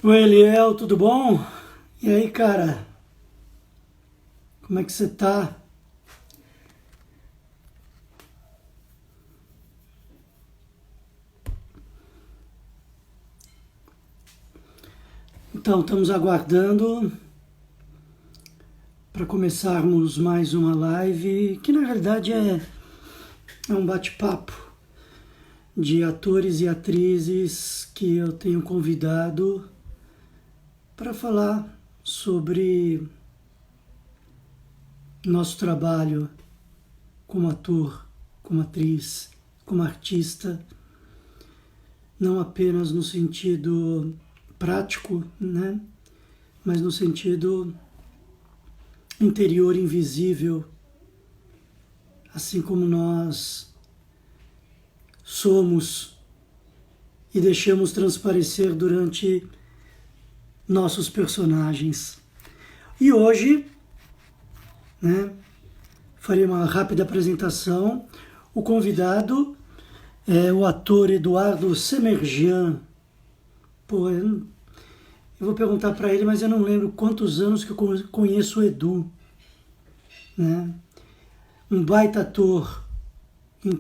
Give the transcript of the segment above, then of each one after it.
Oi, Eliel, tudo bom? E aí, cara? Como é que você tá? Então, estamos aguardando para começarmos mais uma live, que na realidade é um bate-papo de atores e atrizes que eu tenho convidado para falar sobre nosso trabalho como ator, como atriz, como artista, não apenas no sentido prático, né? Mas no sentido interior invisível, assim como nós somos e deixamos transparecer durante nossos personagens. E hoje, né, farei uma rápida apresentação. O convidado é o ator Eduardo Semerjian. Pô, eu vou perguntar para ele, mas eu não lembro quantos anos que eu conheço o Edu, né? Um baita ator em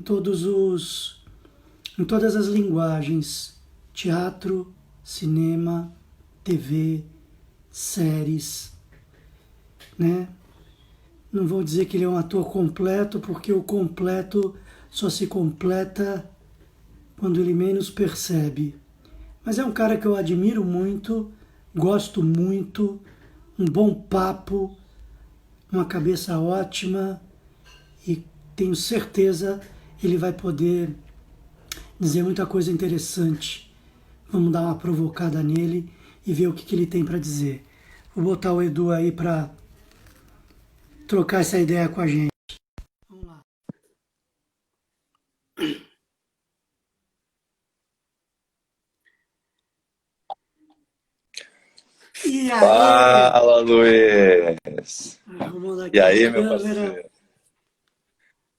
em todas as linguagens: teatro, cinema, TV, séries, né? Não vou dizer que ele é um ator completo, porque o completo só se completa quando ele menos percebe. Mas é um cara que eu admiro muito, gosto muito, um bom papo, uma cabeça ótima e tenho certeza ele vai poder dizer muita coisa interessante. Vamos dar uma provocada nele e ver o que ele tem para dizer. Vou botar o Edu aí para trocar essa ideia com a gente. Vamos lá. E aí? Fala, Luiz! Arrumando E aqui a aí, meu câmera. parceiro?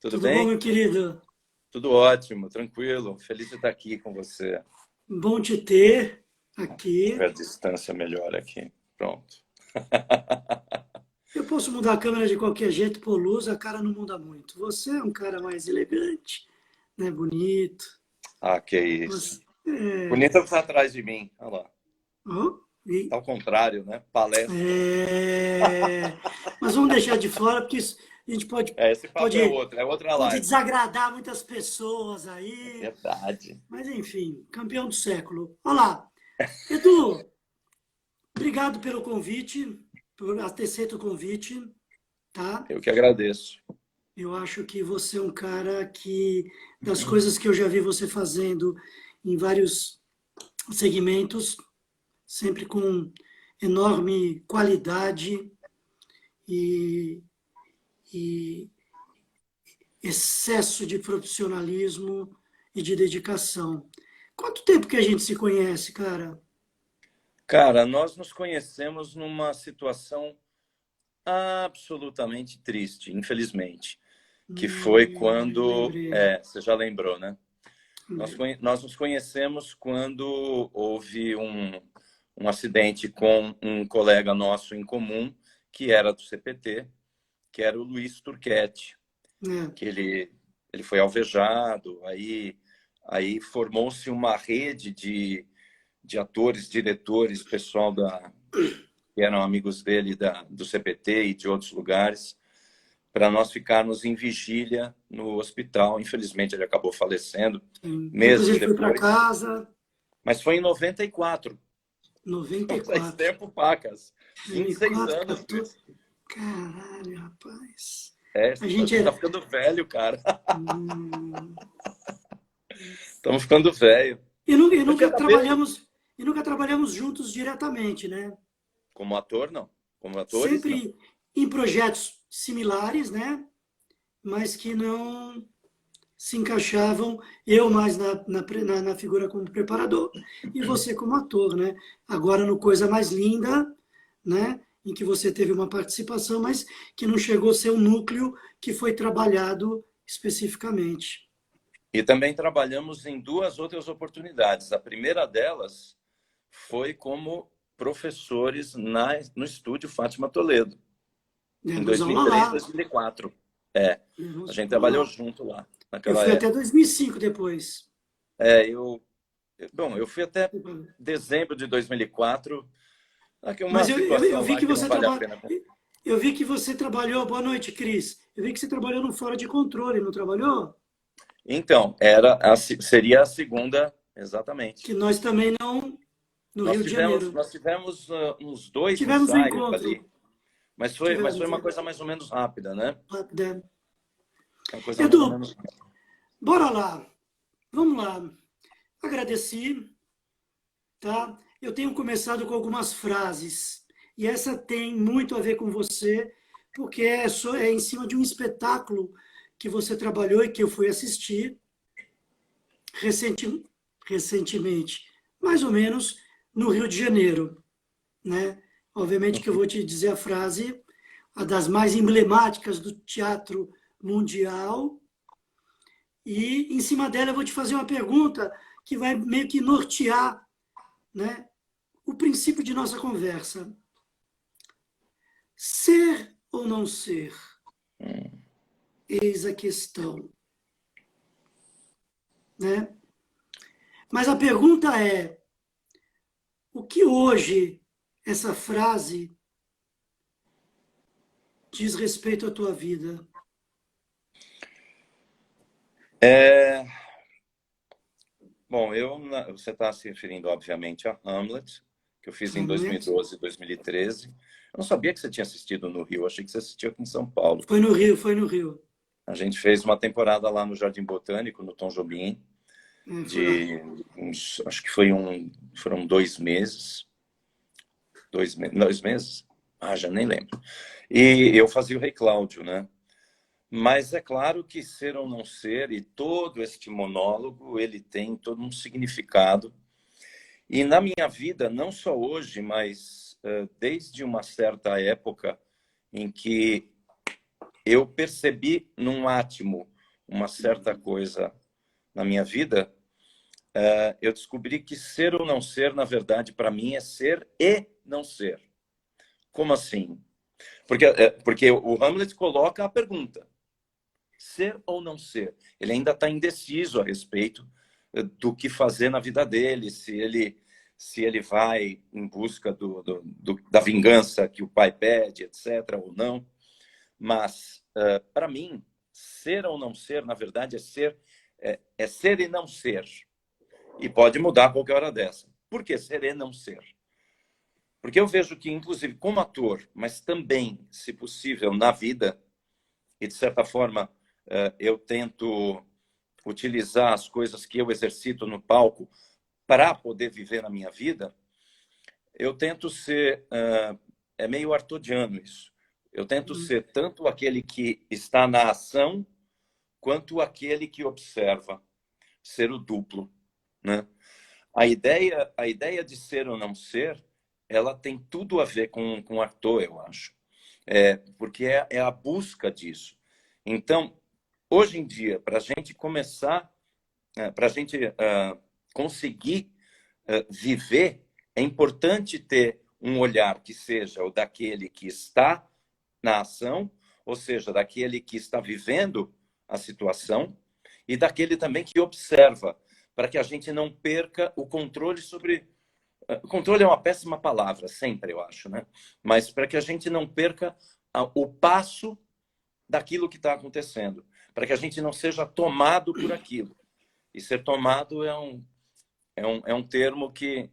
Tudo Tudo bom, bem? meu querido? Tudo ótimo, tranquilo. Feliz de estar aqui com você. Bom te ter Ver aqui. a distância melhor aqui. Pronto. Eu posso mudar a câmera de qualquer jeito por luz, a cara não muda muito. Você é um cara mais elegante, né? Bonito. Ah, que isso. Você, é, Bonita está atrás de mim. Olha lá. oh, Tá ao contrário, né? Palestra. é, mas vamos deixar de fora, porque isso, a gente Esse papo pode, é outra pode live. desagradar muitas pessoas É aí. verdade. Mas enfim, campeão do século. Olá, Edu, obrigado pelo convite, por ter aceito o convite, tá? Eu que agradeço. Eu acho que você é um cara que, das coisas que eu já vi você fazendo em vários segmentos, sempre com enorme qualidade e, e excesso de profissionalismo e de dedicação. Quanto tempo que a gente se conhece, cara? Cara, nós nos conhecemos numa situação absolutamente triste, infelizmente, que foi quando, Lembrei. você já lembrou, né? Lembrei. Nós nos conhecemos quando houve um acidente com um colega nosso em comum, que era do CPT, que era o Luiz Turquete, É, que ele foi alvejado, aí formou-se uma rede de atores, diretores, pessoal que eram amigos dele do CPT e de outros lugares, para nós ficarmos em vigília no hospital. Infelizmente, ele acabou falecendo sim. Depois meses ele foi para depois, casa, mas foi em 94. Não faz 94. tempo, pacas. 26 2004, anos, 14. Luiz. Caralho, rapaz. É, A a gente gente tá é. ficando velho, cara. hum, Estamos ficando velho. e Mas você nunca tá bem? trabalhamos e nunca trabalhamos juntos diretamente, né? Como ator, não. Como atores, não. Sempre em projetos similares, né? Mas que não se encaixavam, eu mais na figura como preparador e você como ator, né? Agora no Coisa Mais Linda, né? Em que você teve uma participação, mas que não chegou a ser um núcleo que foi trabalhado especificamente. E também trabalhamos em duas outras oportunidades. A primeira delas foi como professores no estúdio Fátima Toledo, em Demos aula 2003, lá. 2004. É, Demos a gente aula trabalhou lá. junto lá, Eu naquela fui época. até 2005 depois. Eu fui até dezembro de 2004. Aqui uma Mas eu situação vi lá que que não você vale a pena. Eu vi que você trabalhou. Boa noite, Cris. Eu vi que você trabalhou no Fora de Controle, não trabalhou? Então, seria a segunda, exatamente. Que nós também não, no Rio de Janeiro. Nós tivemos uns 2 Tivemos um ensaios encontro. ali, mas foi uma coisa mais ou menos rápida, né? Rápida. Uma coisa mais ou Edu, menos rápida. bora lá. Vamos lá. Agradeci, tá? Eu tenho começado com algumas frases. E essa tem muito a ver com você, porque é em cima de um espetáculo que você trabalhou e que eu fui assistir recentemente, mais ou menos no Rio de Janeiro, né? Obviamente que eu vou te dizer a frase, a das mais emblemáticas do teatro mundial, e em cima dela eu vou te fazer uma pergunta que vai meio que nortear, né, o princípio de nossa conversa. Ser ou não ser? Eis a questão, né? Mas a pergunta é, o que hoje essa frase diz respeito à tua vida? Bom, você está se referindo, obviamente, a Hamlet, que eu fiz em 2012 e 2013. Eu não sabia que você tinha assistido no Rio, achei que você assistiu aqui em São Paulo. Foi no Rio, foi no Rio. A gente fez uma temporada lá no Jardim Botânico, no Tom Jobim, acho que foram 2 meses. 2 meses? Ah, já nem lembro. E eu fazia o Rei Cláudio, né? Mas é claro que ser ou não ser, e todo este monólogo, ele tem todo um significado. E na minha vida, não só hoje, mas desde uma certa época em que eu percebi num átimo uma certa coisa na minha vida, eu descobri que ser ou não ser, na verdade, para mim, é ser e não ser. Como assim? Porque o Hamlet coloca a pergunta: ser ou não ser? Ele ainda está indeciso a respeito do que fazer na vida dele, se ele vai em busca da vingança que o pai pede, etc., ou não. Mas, para mim, ser ou não ser, na verdade, é ser e não ser. E pode mudar a qualquer hora dessa. Por que ser e não ser? Porque eu vejo que, inclusive, como ator, mas também, se possível, na vida, e de certa forma eu tento utilizar as coisas que eu exercito no palco para poder viver na minha vida, eu tento ser... é meio artodiano isso. Eu tento ser tanto aquele que está na ação, quanto aquele que observa. Ser o duplo, né? A ideia de ser ou não ser, ela tem tudo a ver com o ator, eu acho. Porque é a busca disso. Então, hoje em dia, para a gente começar, para a gente conseguir viver, é importante ter um olhar que seja o daquele que está na ação, ou seja, daquele que está vivendo a situação, e daquele também que observa, para que a gente não perca o controle sobre... O controle é uma péssima palavra, sempre, eu acho, né? Mas para que a gente não perca o passo daquilo que está acontecendo, para que a gente não seja tomado por aquilo. E ser tomado é um termo que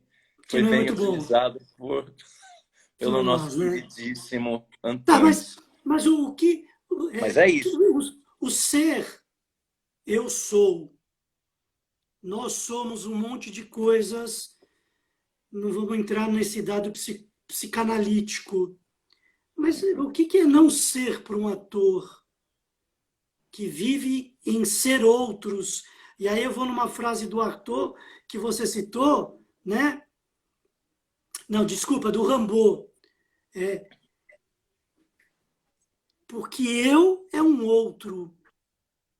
foi não é bem muito utilizado pelo nosso nós, né? queridíssimo Tá, Antunes. mas o que... Mas é isso. O ser, eu sou. Nós somos um monte de coisas. Não vamos entrar nesse dado psicanalítico. Mas o que é não ser para um ator que vive em ser outros? E aí eu vou numa frase do ator que você citou, né? Não, desculpa, do Rambo. Porque eu é um outro.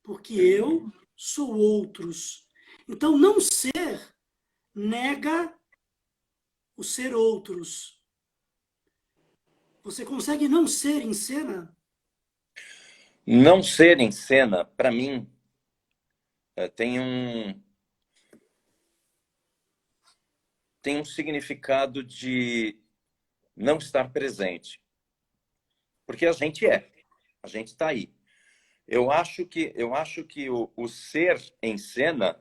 Porque eu sou outros. Então, não ser nega o ser outros. Você consegue não ser em cena? Não ser em cena, para mim, tem tem um significado de não estar presente. Porque a gente está aí. Eu acho que o ser em cena,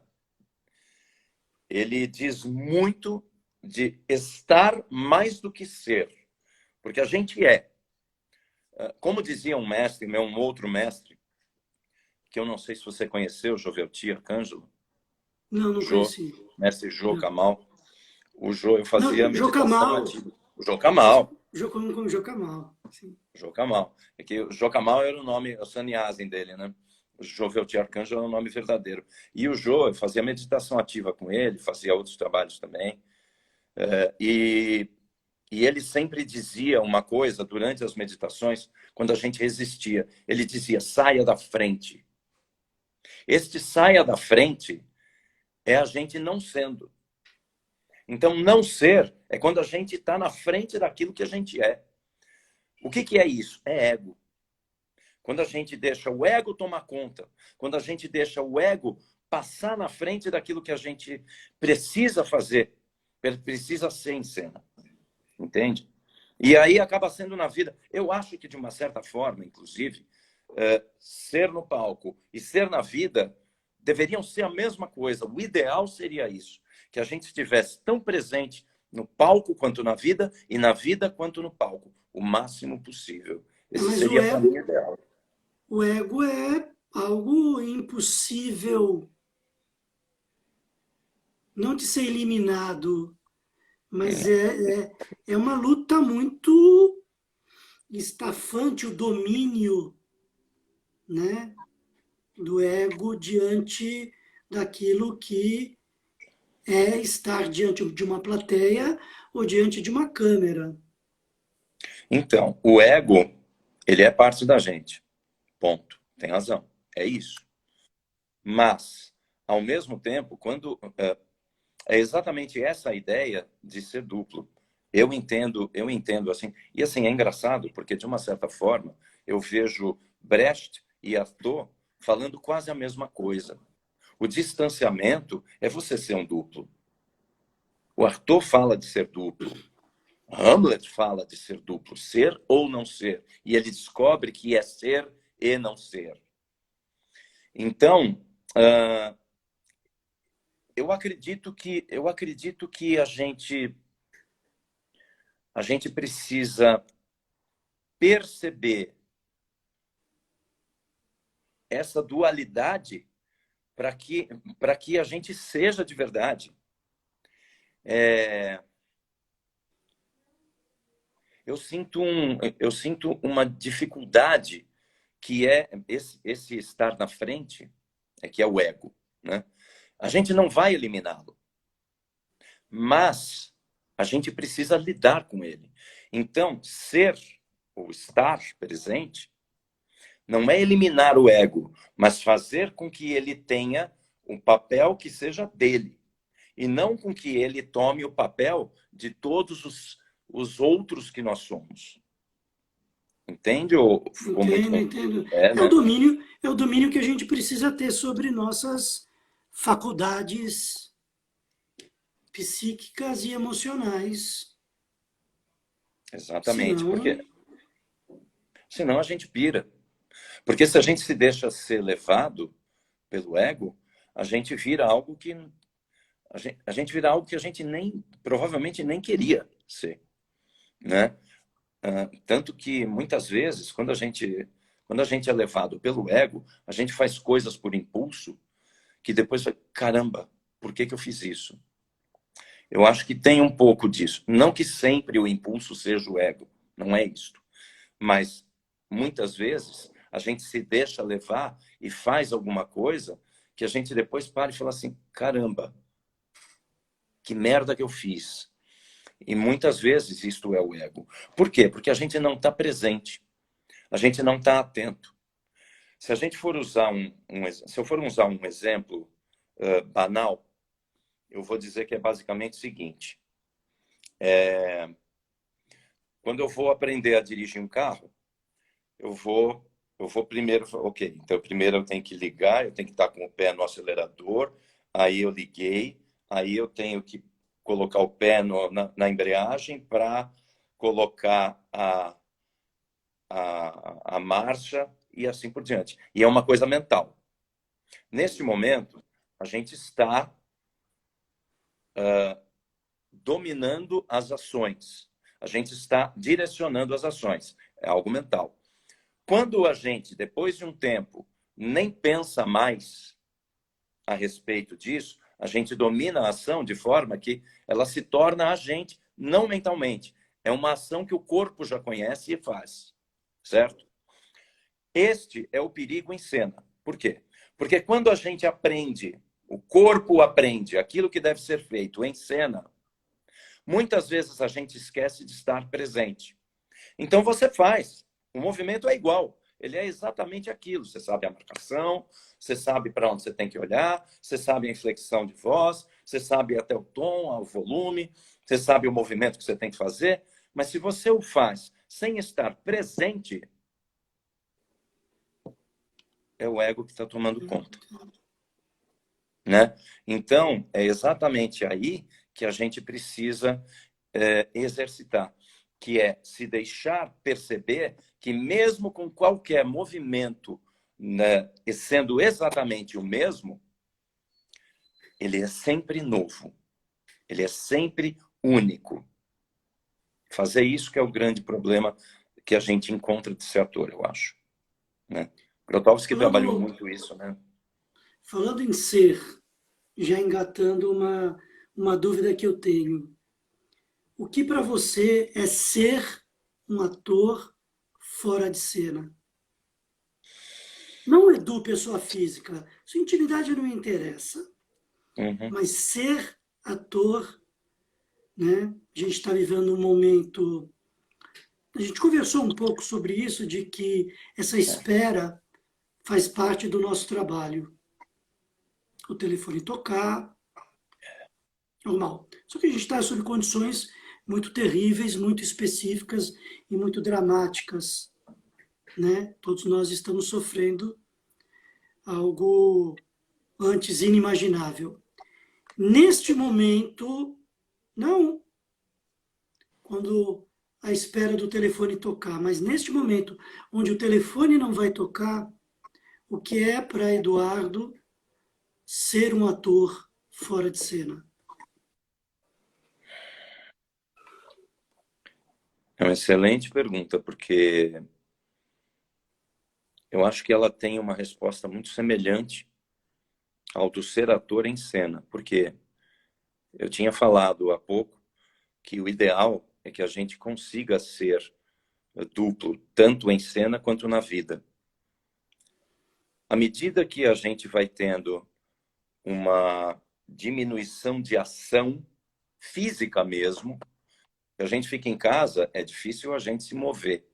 ele diz muito de estar mais do que ser. Porque a gente é. Como dizia um mestre, um outro mestre, que eu não sei se você conheceu, Jovelti Arcângelo, Não, não Jô, conheci. mestre Jô Não, Kamal. O Jô, eu fazia não meditação Jocamal. ativa. O Jô Kamal. Como Jocamal. Sim. Jô Kamal. É que o Jô Kamal era o nome, o sannyasem dele, né? O Jovelti Arcângelo é o nome verdadeiro. E o Jô, eu fazia meditação ativa com ele, fazia outros trabalhos também. E ele sempre dizia uma coisa durante as meditações, quando a gente resistia. Ele dizia, saia da frente. Este saia da frente é a gente não sendo. Então, não ser é quando a gente está na frente daquilo que a gente é. O que é isso? É ego. Quando a gente deixa o ego tomar conta, quando a gente deixa o ego passar na frente daquilo que a gente precisa fazer, precisa ser em cena. Entende? E aí acaba sendo na vida. Eu acho que, de uma certa forma, inclusive, ser no palco e ser na vida deveriam ser a mesma coisa. O ideal seria isso, que a gente estivesse tão presente no palco quanto na vida, e na vida quanto no palco, o máximo possível. Esse Mas seria, para mim, o ideal. o ego é algo impossível, não de ser eliminado, mas é uma luta muito estafante, o domínio, né, do ego diante daquilo que é estar diante de uma plateia ou diante de uma câmera. Então, o ego, ele é parte da gente. Ponto. Tem razão. É isso. Mas, ao mesmo tempo, quando é exatamente essa a ideia de ser duplo. Eu entendo assim. E assim, é engraçado, porque de uma certa forma, eu vejo Brecht e Artaud falando quase a mesma coisa. O distanciamento é você ser um duplo. O Artaud fala de ser duplo. Hamlet fala de ser duplo, ser ou não ser. E ele descobre que é ser e não ser. Então, eu acredito que a gente precisa perceber essa dualidade para que a gente seja de verdade. Eu sinto uma dificuldade que é esse estar na frente, que é o ego, né? A gente não vai eliminá-lo, mas a gente precisa lidar com ele. Então, ser ou estar presente não é eliminar o ego, mas fazer com que ele tenha um papel que seja dele. E não com que ele tome o papel de todos os outros que nós somos. Entende? Ou ficou muito Entendo. confuso? Né? É o domínio que a gente precisa ter sobre nossas faculdades psíquicas e emocionais. Exatamente. Senão, Porque senão a gente pira. Porque se a gente se deixa ser levado pelo ego, a gente vira algo que a gente vira algo que a gente provavelmente nem queria ser, né? Tanto que muitas vezes quando a gente é levado pelo ego, a gente faz coisas por impulso que depois vai, caramba, por que eu fiz isso? Eu acho que tem um pouco disso. Não que sempre o impulso seja o ego, não é isso. Mas muitas vezes a gente se deixa levar e faz alguma coisa que a gente depois para e fala assim, caramba, que merda que eu fiz. E muitas vezes isto é o ego. Por quê? Porque a gente não está presente. A gente não está atento. Se a gente for usar se eu for usar um exemplo banal, eu vou dizer que é basicamente o seguinte. Quando eu vou aprender a dirigir um carro, eu vou primeiro, ok, então primeiro eu tenho que ligar, eu tenho que estar com o pé no acelerador, aí eu liguei, aí eu tenho que colocar o pé na embreagem para colocar a marcha e assim por diante. E é uma coisa mental. Neste momento, a gente está dominando as ações. A gente está direcionando as ações. É algo mental. Quando a gente, depois de um tempo, nem pensa mais a respeito disso, a gente domina a ação de forma que ela se torna agente, não mentalmente. É uma ação que o corpo já conhece e faz. Certo? Este é o perigo em cena. Por quê? Porque quando a gente aprende, o corpo aprende aquilo que deve ser feito em cena, muitas vezes a gente esquece de estar presente. Então você faz. O movimento é igual. Ele é exatamente aquilo. Você sabe a marcação, você sabe para onde você tem que olhar, você sabe a inflexão de voz, você sabe até o tom, o volume, você sabe o movimento que você tem que fazer. Mas se você o faz sem estar presente, é o ego que está tomando conta. Né? Então, é exatamente aí que a gente precisa exercitar, que é se deixar perceber que mesmo com qualquer movimento, né, sendo exatamente o mesmo, ele é sempre novo, ele é sempre único. Fazer isso que é o grande problema que a gente encontra de ser ator, eu acho. Né? Grotowski trabalhou muito isso, né? Falando em ser, já engatando uma dúvida que eu tenho. O que para você é ser um ator fora de cena? Não Edu, pessoa física. Sua intimidade não me interessa. Mas ser ator, né? A gente está vivendo um momento... A gente conversou um pouco sobre isso, de que essa espera faz parte do nosso trabalho. O telefone tocar, normal. Só que a gente está sob condições muito terríveis, muito específicas e muito dramáticas, né? Todos nós estamos sofrendo algo antes inimaginável. Neste momento, não quando a espera do telefone tocar, mas neste momento onde o telefone não vai tocar, o que é para Eduardo ser um ator fora de cena? É uma excelente pergunta, porque eu acho que ela tem uma resposta muito semelhante ao do ser ator em cena, porque eu tinha falado há pouco que o ideal é que a gente consiga ser duplo, tanto em cena quanto na vida. À medida que a gente vai tendo uma diminuição de ação física mesmo, a gente fica em casa, é difícil a gente se mover,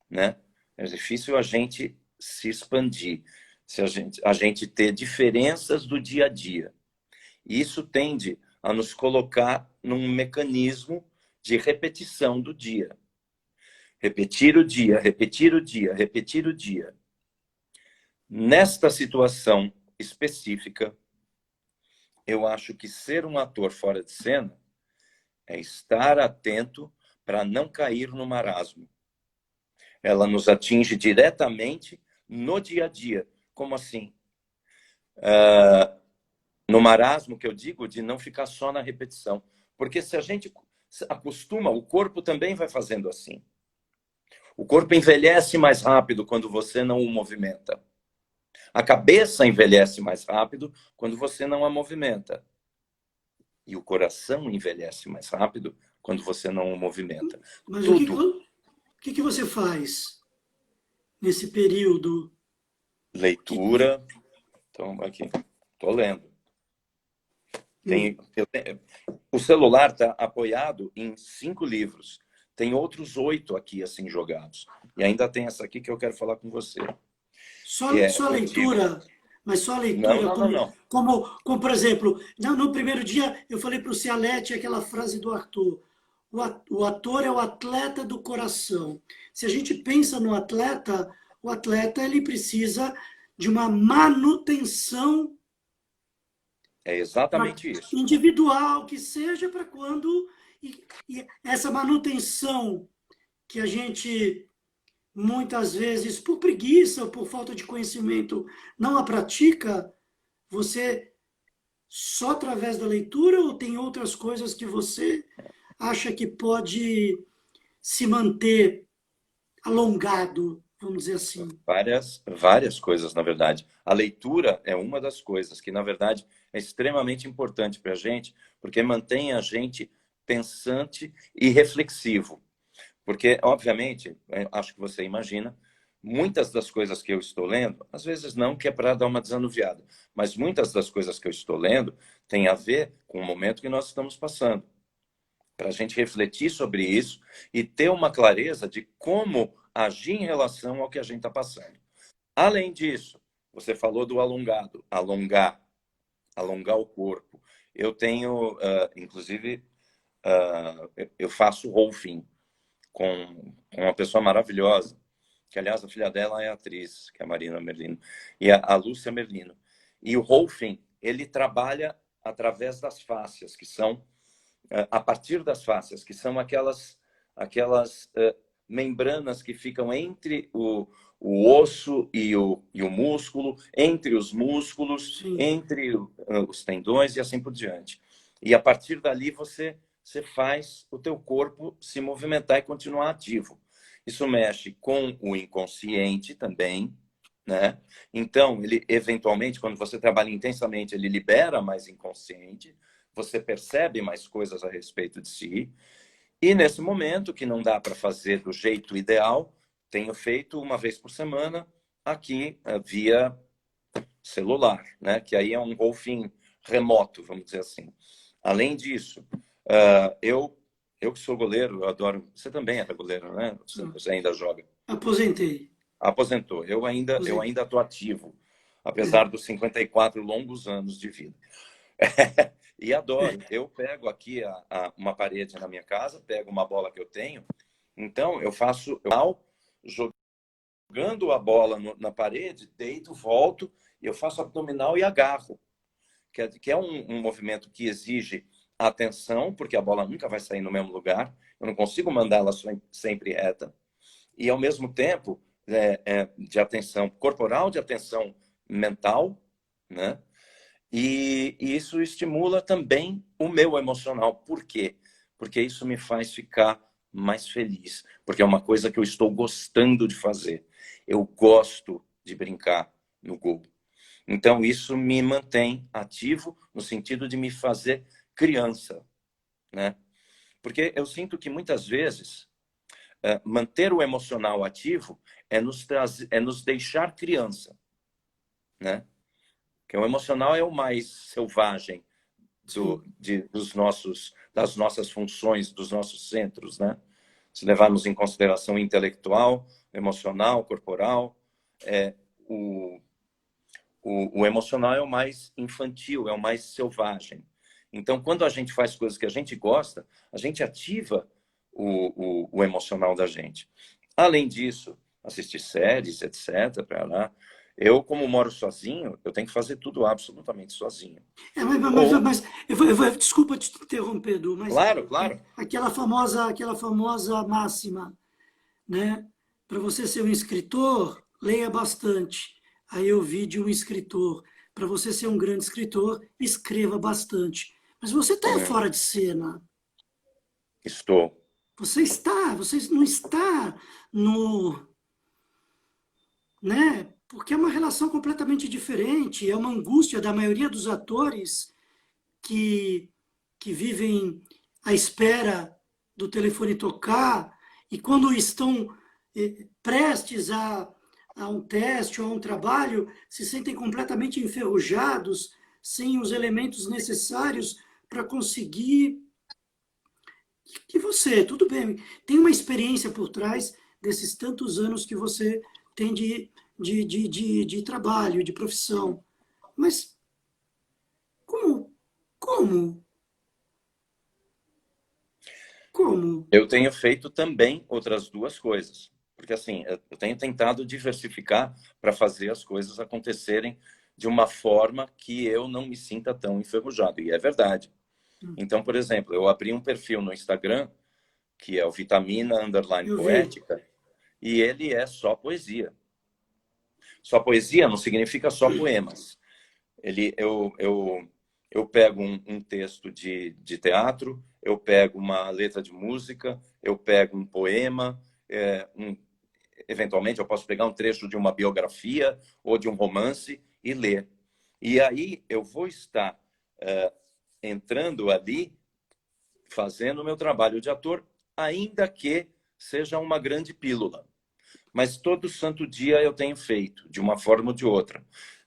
né? É difícil a gente se expandir, se a gente ter diferenças do dia a dia. E isso tende a nos colocar num mecanismo de repetição do dia. Repetir o dia, repetir o dia, repetir o dia. Nesta situação específica, eu acho que ser um ator fora de cena é estar atento para não cair no marasmo. Ela nos atinge diretamente no dia a dia. Como assim? No marasmo, que eu digo, de não ficar só na repetição. Porque se a gente acostuma, o corpo também vai fazendo assim. O corpo envelhece mais rápido quando você não o movimenta. A cabeça envelhece mais rápido quando você não a movimenta. E o coração envelhece mais rápido quando você não o movimenta. Mas Tudo. o que você faz nesse período? Leitura. Então, aqui, estou lendo. O celular está apoiado em 5 livros. Tem outros 8 aqui, assim, jogados. E ainda tem essa aqui que eu quero falar com você. Só leitura Mas só a Não, leitura, não, não, não. como por exemplo, no primeiro dia eu falei para o Cialetti aquela frase do Arthur: o ator é o atleta do coração. Se a gente pensa no atleta, o atleta ele precisa de uma manutenção É exatamente isso. individual, que seja para quando. E essa manutenção que a gente muitas vezes, por preguiça ou por falta de conhecimento, não a pratica, você só através da leitura ou tem outras coisas que você acha que pode se manter alongado, vamos dizer assim? Várias coisas, na verdade. A leitura é uma das coisas que, na verdade, é extremamente importante para a gente, porque mantém a gente pensante e reflexivo. Porque, obviamente, acho que você imagina, muitas das coisas que eu estou lendo, às vezes não, que é para dar uma desanuviada, mas muitas das coisas que eu estou lendo têm a ver com o momento que nós estamos passando. Para a gente refletir sobre isso e ter uma clareza de como agir em relação ao que a gente está passando. Além disso, você falou do alongado, alongar o corpo. Eu tenho, inclusive, eu faço rolfing com uma pessoa maravilhosa, que, aliás, a filha dela é atriz, que é a Marina Merlino, e a Lúcia Merlino. E o rolfing, ele trabalha através das fáscias, que são a partir das fáscias, que são aquelas membranas que ficam entre o osso e o músculo, entre os músculos, Sim. entre os tendões e assim por diante. E a partir dali você faz o teu corpo se movimentar e continuar ativo. Isso mexe com o inconsciente também, né? Então, ele eventualmente, quando você trabalha intensamente, ele libera mais inconsciente, você percebe mais coisas a respeito de si. E nesse momento, que não dá para fazer do jeito ideal, tenho feito uma vez por semana aqui via celular, né? Que aí é um golfinho remoto, vamos dizer assim. Além disso, eu que sou goleiro, eu adoro. Você também era goleiro, né? Você ainda joga? Aposentei. Aposentou. Eu ainda estou ativo, apesar É. dos 54 longos anos de vida. E adoro. Eu pego aqui uma parede na minha casa, pego uma bola que eu tenho, então eu faço jogando a bola na parede, deito, volto, e eu faço abdominal e agarro, que é um movimento que exige atenção, porque a bola nunca vai sair no mesmo lugar, eu não consigo mandá-la sempre reta, e ao mesmo tempo de atenção corporal, de atenção mental, né? E isso estimula também o meu emocional. Por quê? Porque isso me faz ficar mais feliz, porque é uma coisa que eu estou gostando de fazer. Eu gosto de brincar no gol. Então, isso me mantém ativo no sentido de me fazer criança, né? Porque eu sinto que muitas vezes manter o emocional ativo é nos deixar criança, né? Que o emocional é o mais selvagem das nossas funções, dos nossos centros, né? Se levarmos em consideração intelectual, emocional, corporal, o, o emocional é o mais infantil, é o mais selvagem. Então, quando a gente faz coisas que a gente gosta, a gente ativa o emocional da gente. Além disso, assistir séries, etc. Eu, como moro sozinho, eu tenho que fazer tudo absolutamente sozinho. Mas desculpa te interromper, Edu, mas Claro, claro. aquela famosa máxima, né? Para você ser um escritor, leia bastante. Aí eu vi de um escritor. Para você ser um grande escritor, escreva bastante. Mas você está fora de cena. Estou. Você não está no, né? Porque é uma relação completamente diferente, é uma angústia da maioria dos atores que, que vivem à espera do telefone tocar e quando estão prestes a um teste ou a um trabalho, se sentem completamente enferrujados, sem os elementos necessários para conseguir. E você, tudo bem, tem uma experiência por trás desses tantos anos que você tem de trabalho, de profissão. Mas como? Como? Como? Eu tenho feito também outras duas coisas. Porque, assim, eu tenho tentado diversificar para fazer as coisas acontecerem de uma forma que eu não me sinta tão enferrujado. E é verdade. Então, por exemplo, eu abri um perfil no Instagram, que é o Vitamina Underline Eu vi. Poética, e ele é só poesia. Só poesia não significa só poemas. Eu pego um texto de teatro, eu pego uma letra de música, eu pego um poema, eventualmente eu posso pegar um trecho de uma biografia ou de um romance e ler. E aí eu vou estar entrando ali, fazendo o meu trabalho de ator, ainda que seja uma grande pílula. Mas todo santo dia eu tenho feito, de uma forma ou de outra.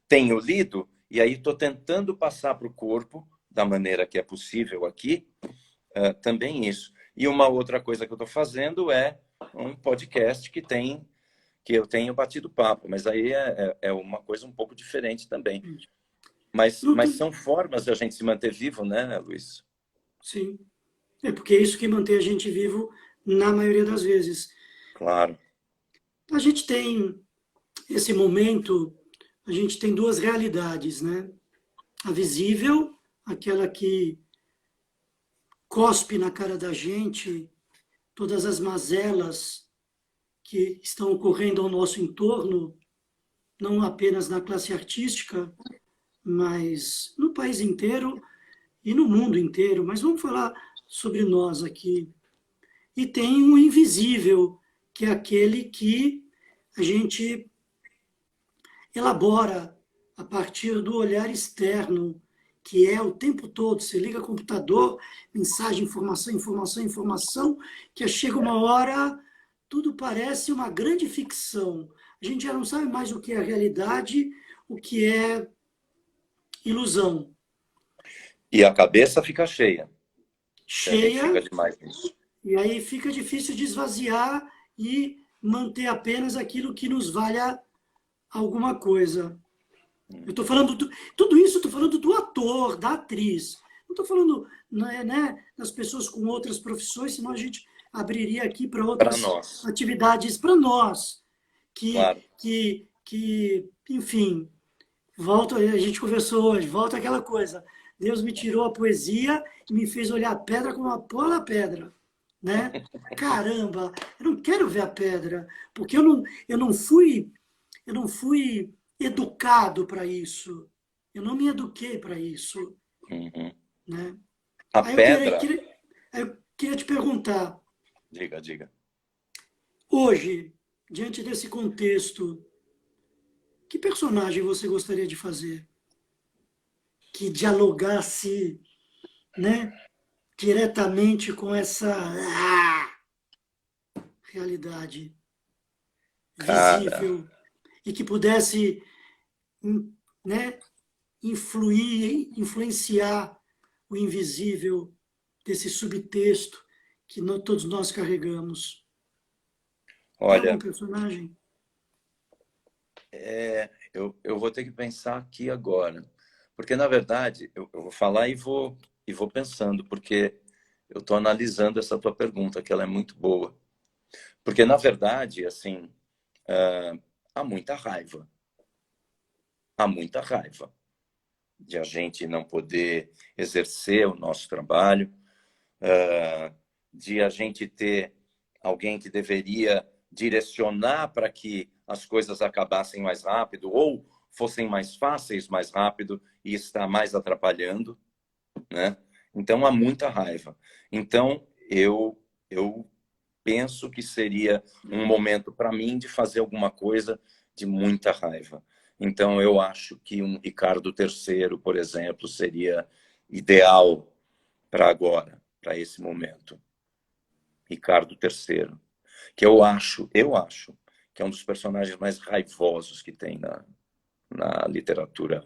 Tenho lido, e aí estou tentando passar para o corpo, da maneira que é possível aqui, também isso. E uma outra coisa que eu estou fazendo é um podcast que eu tenho batido papo, mas aí é uma coisa um pouco diferente também. Não Mas tem... são formas de a gente se manter vivo, né, Luiz? Sim. É porque é isso que mantém a gente vivo na maioria das vezes. Claro. A gente tem esse momento, a gente tem duas realidades, né? A visível, aquela que cospe na cara da gente todas as mazelas que estão ocorrendo ao nosso entorno, não apenas na classe artística, mas no país inteiro e no mundo inteiro. Mas vamos falar sobre nós aqui. E tem o invisível, que é aquele que a gente elabora a partir do olhar externo, que é o tempo todo. Você liga o computador, mensagem, informação, informação, informação, que chega uma hora, tudo parece uma grande ficção. A gente já não sabe mais o que é realidade, o que é ilusão. E a cabeça fica cheia, se a gente Cheia, fica demais nisso. e aí fica difícil de esvaziar e manter apenas aquilo que nos valha alguma coisa. Eu estou falando tudo isso, estou falando do ator, da atriz. Não estou falando das pessoas com outras profissões, senão a gente abriria aqui para Para outras nós, atividades para nós, claro. enfim, volta, a gente conversou hoje, volta aquela coisa. Deus me tirou a poesia e me fez olhar a pedra como a porra da pedra, né? Caramba, eu não quero ver a pedra, porque eu não fui educado para isso. Eu não me eduquei para isso, Uhum. né? A Aí eu queria, pedra, queria, aí eu queria te perguntar, diga, diga. hoje, diante desse contexto, que personagem você gostaria de fazer? Que dialogasse, né, diretamente com essa realidade Cara, visível e que pudesse, né, influenciar o invisível desse subtexto que todos nós carregamos. Tem algum olha, personagem? eu vou ter que pensar aqui agora. Porque, na verdade, eu vou falar e vou pensando, porque eu estou analisando essa tua pergunta, que ela é muito boa. Porque, na verdade, assim, há muita raiva. Há muita raiva de a gente não poder exercer o nosso trabalho, de a gente ter alguém que deveria direcionar para que as coisas acabassem mais rápido ou fossem mais fáceis mais rápido e está mais atrapalhando, né? Então há muita raiva. Então eu penso que seria um momento para mim de fazer alguma coisa de muita raiva. Então eu acho que um Ricardo III, por exemplo, seria ideal para agora, para esse momento. Ricardo III, que eu acho que é um dos personagens mais raivosos que tem na literatura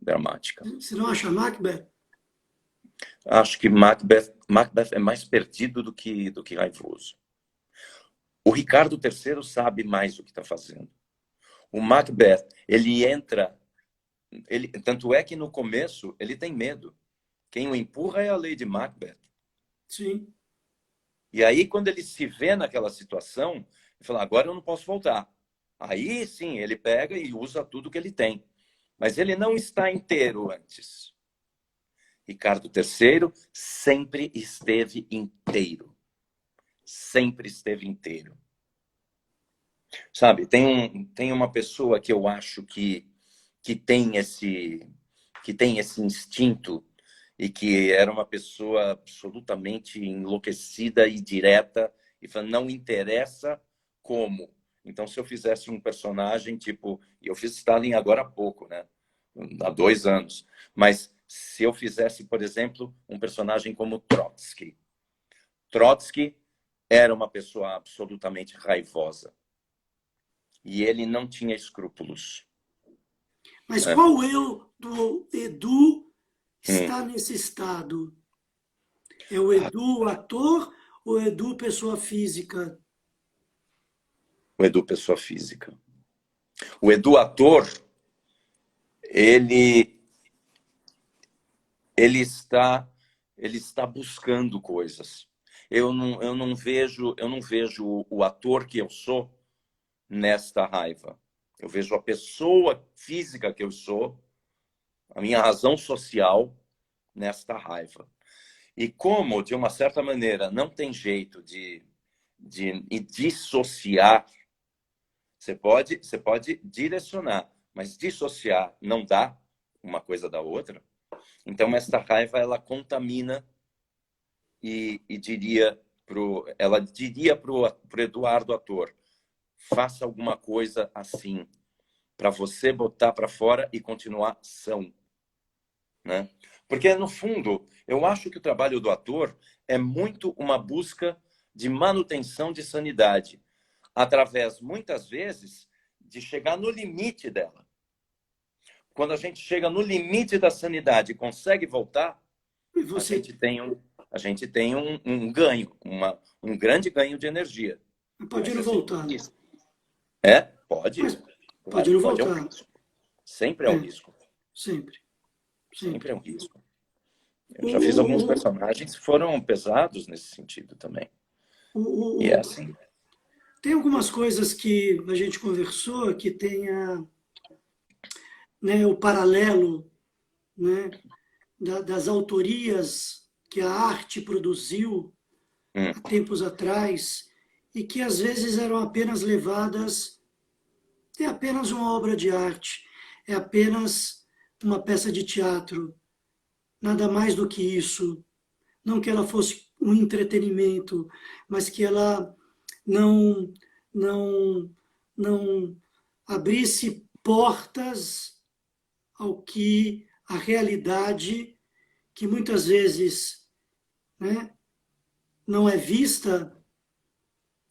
dramática. Você não acha Macbeth? Acho que Macbeth é mais perdido do que raivoso. O Ricardo III sabe mais o que está fazendo. O Macbeth, ele entra tanto é que no começo ele tem medo. Quem o empurra é a Lady Macbeth. Sim. E aí, quando ele se vê naquela situação, ele fala, agora eu não posso voltar. Aí, sim, ele pega e usa tudo que ele tem. Mas ele não está inteiro antes. Ricardo III sempre esteve inteiro. Sempre esteve inteiro. Sabe, tem uma pessoa que eu acho que tem esse instinto e que era uma pessoa absolutamente enlouquecida e direta e falando, não interessa como. Então, se eu fizesse um personagem tipo... E eu fiz Stalin agora há pouco, né? Há 2 anos. Mas se eu fizesse, por exemplo, um personagem como Trotsky. Trotsky era uma pessoa absolutamente raivosa. E ele não tinha escrúpulos. Mas qual eu do Edu está nesse estado? É o Edu ator ou o Edu pessoa física? O Edu, pessoa física. O Edu, ator, ele está buscando coisas. Eu não vejo o ator que eu sou nesta raiva. Eu vejo a pessoa física que eu sou, a minha razão social, nesta raiva. E como, de uma certa maneira, não tem jeito de dissociar, você pode direcionar, mas dissociar não dá uma coisa da outra. Então, esta raiva, ela contamina e ela diria para o Eduardo, ator, faça alguma coisa assim, para você botar para fora e continuar são. Né? Porque, no fundo, eu acho que o trabalho do ator é muito uma busca de manutenção de sanidade, através, muitas vezes, de chegar no limite dela. Quando a gente chega no limite da sanidade e consegue voltar, E você a gente tem um ganho, um grande ganho de energia. pode Mas não é sempre um voltar. risco. É? Pode. Mas pode Claro, não pode, é um voltar. risco. Sempre é um É, risco. sempre. Sempre é Sempre. um risco. Eu O, já fiz alguns o, personagens que foram pesados nesse sentido também. o, E é o, o, assim. tem algumas coisas que a gente conversou que tem né, o paralelo, né, das autorias que a arte produziu Hum, há tempos atrás e que às vezes eram apenas levadas, é apenas uma obra de arte, é apenas uma peça de teatro, nada mais do que isso. Não que ela fosse um entretenimento, mas que ela não não não abrisse portas ao que a realidade, que muitas vezes, né, não é vista,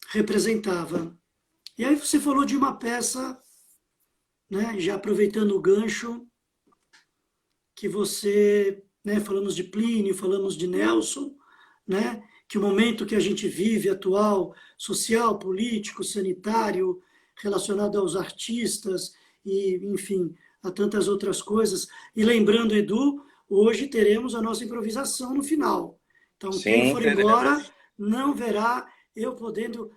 representava. E aí você falou de uma peça, né, já aproveitando o gancho, que você, né, falamos de Plínio, falamos de Nelson, né, que o momento que a gente vive atual, social, político, sanitário, relacionado aos artistas e, enfim, a tantas outras coisas. E lembrando, Edu, hoje teremos a nossa improvisação no final. Então, quem sim, for embora teremos. não verá eu podendo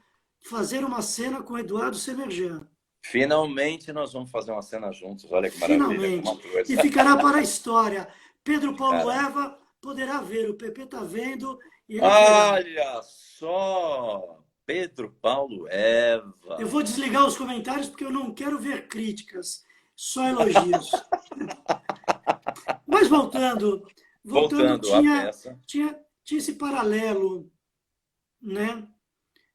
fazer uma cena com Eduardo Semerjan. Finalmente nós vamos fazer uma cena juntos. Olha que maravilha, como Finalmente. atores. E ficará para a história. Pedro Paulo Cara, Eva poderá ver, o PP está vendo e ele verá. olha só! Pedro Paulo Eu vou Eva. desligar os comentários porque eu não quero ver críticas, só elogios. Mas voltando, Voltando à peça. tinha esse paralelo, né,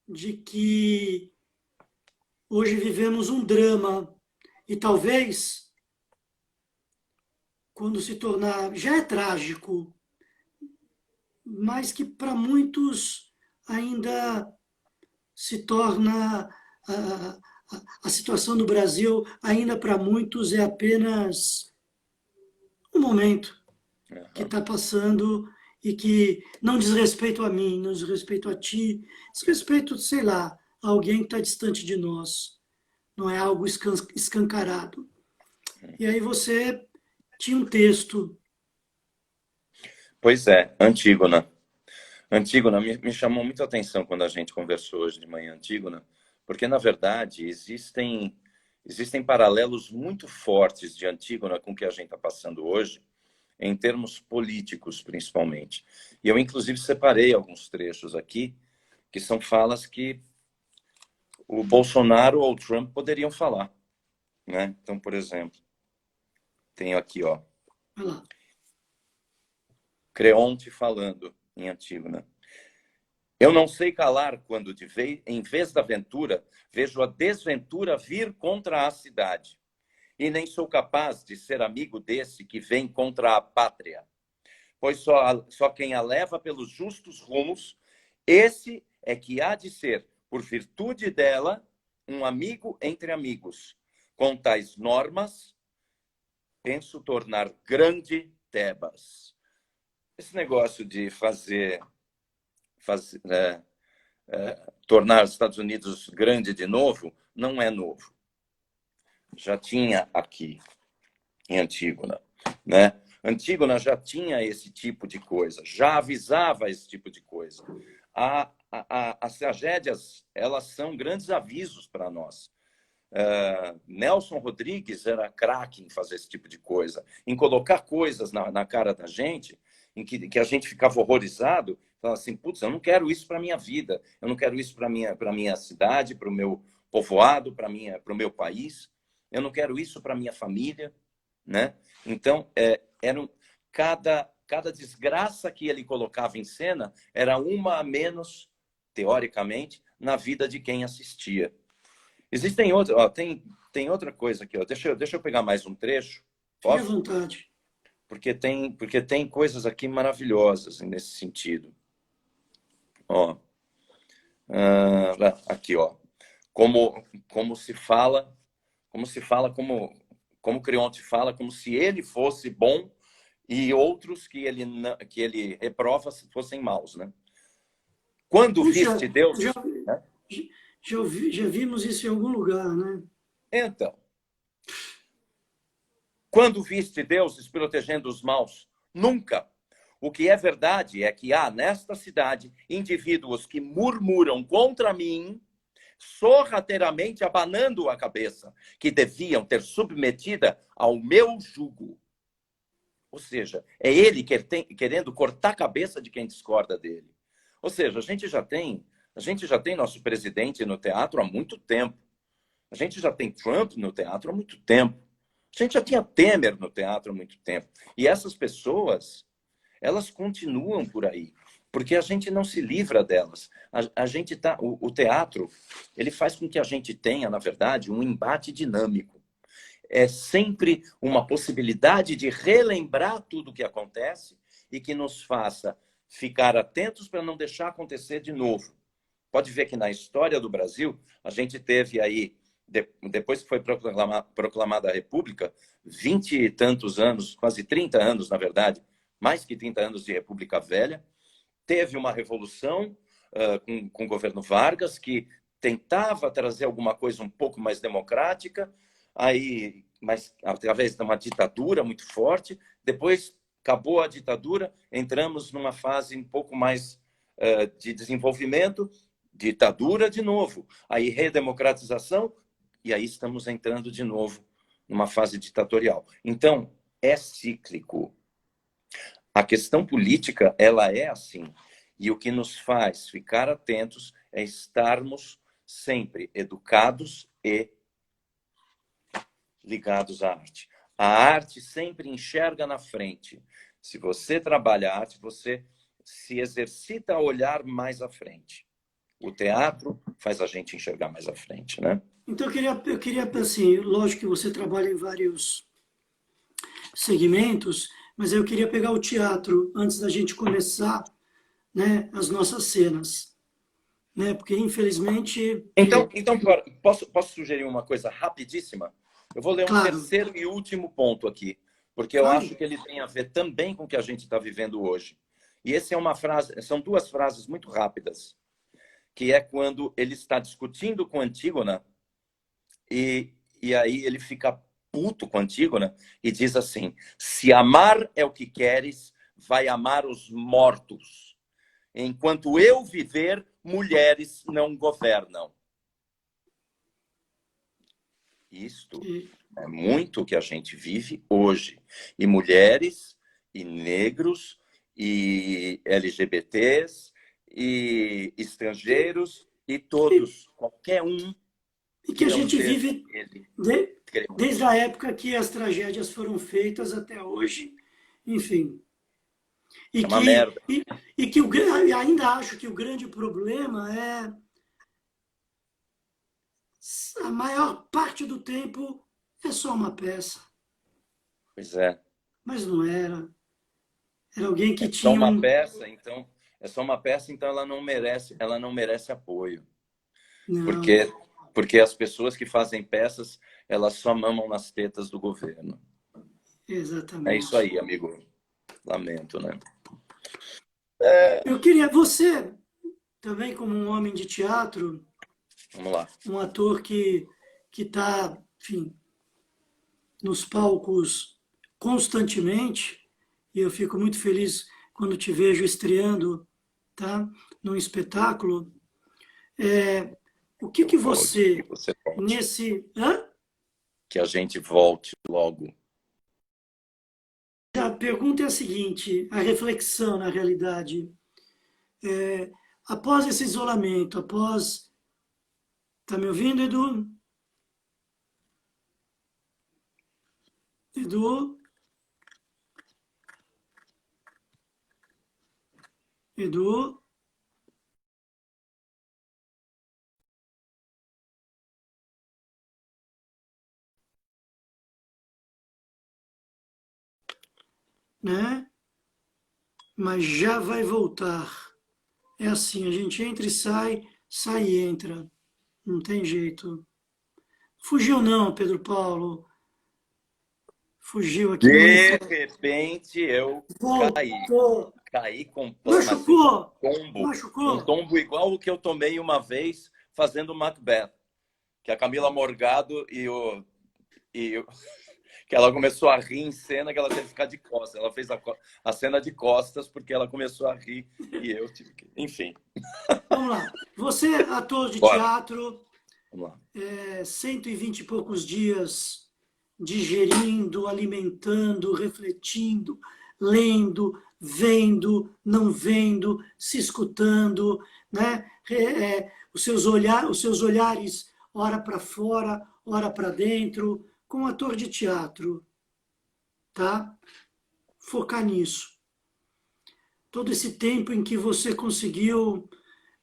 de que hoje vivemos um drama e talvez quando se tornar, já é trágico, mas que para muitos ainda se torna a situação no Brasil ainda para muitos é apenas um momento que Uhum. está passando e que não diz respeito a mim, não diz respeito a ti, diz respeito, sei lá, a alguém que está distante de nós. Não é algo escancarado. E aí você tinha um texto. Pois é, Antígona. Antígona me chamou muito a atenção quando a gente conversou hoje de manhã, Antígona, porque, na verdade, existem paralelos muito fortes de Antígona com o que a gente está passando hoje, em termos políticos, principalmente. E eu, inclusive, separei alguns trechos aqui, que são falas que o Bolsonaro ou o Trump poderiam falar, né? Então, por exemplo, tenho aqui, ó, Vai lá. Creonte falando em Antígona. Eu não sei calar quando, em vez da ventura, vejo a desventura vir contra a cidade. E nem sou capaz de ser amigo desse que vem contra a pátria. Pois só quem a leva pelos justos rumos, esse é que há de ser, por virtude dela, um amigo entre amigos. Com tais normas, penso tornar grande Tebas. Esse negócio de tornar os Estados Unidos grande de novo, não é novo. Já tinha aqui, em Antígona, né? Antígona já tinha esse tipo de coisa, já avisava esse tipo de coisa. As tragédias, elas são grandes avisos para nós. Nelson Rodrigues era craque em fazer esse tipo de coisa, em colocar coisas na cara da gente, em que a gente ficava horrorizado, falando assim, putz, eu não quero isso para a minha vida, eu não quero isso para a minha cidade, para o meu povoado, para o meu país, eu não quero isso para a minha família, né? Então, cada desgraça que ele colocava em cena era uma a menos, teoricamente, na vida de quem assistia. Existem outras, ó, tem outra coisa aqui, ó. Deixa eu pegar mais um trecho. Fique à Posso? vontade. Porque tem coisas aqui maravilhosas nesse sentido. Ó, aqui, ó. Como se fala, como Creonte fala, como se ele fosse bom e outros que ele reprova fossem maus, né? Quando Puxa, viste Deus, já, né? já vimos isso em algum lugar, né? Então, quando viste deuses protegendo os maus? Nunca. O que é verdade é que há nesta cidade indivíduos que murmuram contra mim, sorrateiramente abanando a cabeça, que deviam ter submetida ao meu jugo. Ou seja, é ele querendo cortar a cabeça de quem discorda dele. Ou seja, a gente já tem nosso presidente no teatro há muito tempo. A gente já tem Trump no teatro há muito tempo. A gente já tinha Temer no teatro há muito tempo. E essas pessoas, elas continuam por aí, porque a gente não se livra delas. A gente o teatro, ele faz com que a gente tenha, na verdade, um embate dinâmico. É sempre uma possibilidade de relembrar tudo o que acontece e que nos faça ficar atentos para não deixar acontecer de novo. Pode ver que na história do Brasil, a gente teve aí, depois que foi proclamada a República, 20 e tantos anos, quase 30 anos, na verdade, mais que 30 anos de República Velha. Teve uma revolução com o governo Vargas, que tentava trazer alguma coisa um pouco mais democrática, aí, mas através de uma ditadura muito forte. Depois acabou a ditadura, entramos numa fase um pouco mais de desenvolvimento, ditadura de novo, aí redemocratização, e aí estamos entrando de novo numa fase ditatorial. Então, é cíclico. A questão política, ela é assim. E o que nos faz ficar atentos é estarmos sempre educados e ligados à arte. A arte sempre enxerga na frente. Se você trabalha a arte, você se exercita a olhar mais à frente. O teatro faz a gente enxergar mais à frente, né? Então, eu queria, assim, lógico que você trabalha em vários segmentos, mas eu queria pegar o teatro antes da gente começar, né, as nossas cenas, né? Porque infelizmente, Então posso sugerir uma coisa rapidíssima? Eu vou ler um claro, terceiro e último ponto aqui, porque eu acho fale. que ele tem a ver também com o que a gente está vivendo hoje. E esse é uma frase, são duas frases muito rápidas, que é quando ele está discutindo com Antígona e aí ele fica puto com Antígona e diz assim: se amar é o que queres, vai amar os mortos. Enquanto eu viver, mulheres não governam. Isto é muito o que a gente vive hoje. E mulheres, e negros, e LGBTs, e estrangeiros, e todos, qualquer um E que a não gente seja vive ele. desde a época que as tragédias foram feitas até hoje, enfim. E É uma que, merda. e que ainda acho que o grande problema é a maior parte do tempo é só uma peça. Pois é. Mas não era. Era alguém que Só tinha uma um. peça, então, ela não merece apoio. Não, Porque as pessoas que fazem peças, elas só mamam nas tetas do governo. É isso exatamente. aí, amigo. Lamento, né? Eu queria, você, também como um homem de teatro, Vamos lá. um ator que está, enfim, nos palcos constantemente, e eu fico muito feliz quando te vejo estreando, tá, num espetáculo. O que que Que você, você volte. nesse... Hã? Que a gente volte logo. A pergunta é a seguinte, a reflexão, na realidade. Após esse isolamento, após... Tá me ouvindo, Edu? Edu? Edu? Né? Mas já vai voltar. É assim, a gente entra e sai, sai e entra. Não tem jeito. Fugiu não, Pedro Paulo. Fugiu aqui, De monitor. repente, eu caí. Voltou. Caí completo, mas assim, Machucou. tombo. Um Machucou. tombo igual o que eu tomei uma vez fazendo Macbeth. Que a Camila Morgado que ela começou a rir em cena que ela teve que ficar de costas. Ela fez a cena de costas porque ela começou a rir e eu tive que... Enfim, Vamos lá. Você, ator de bora. teatro, Vamos lá. 120 e poucos dias digerindo, alimentando, refletindo, lendo, vendo, não vendo, se escutando, né? Os seus olhares, ora para fora, ora para dentro, como ator de teatro, tá? Focar nisso. Todo esse tempo em que você conseguiu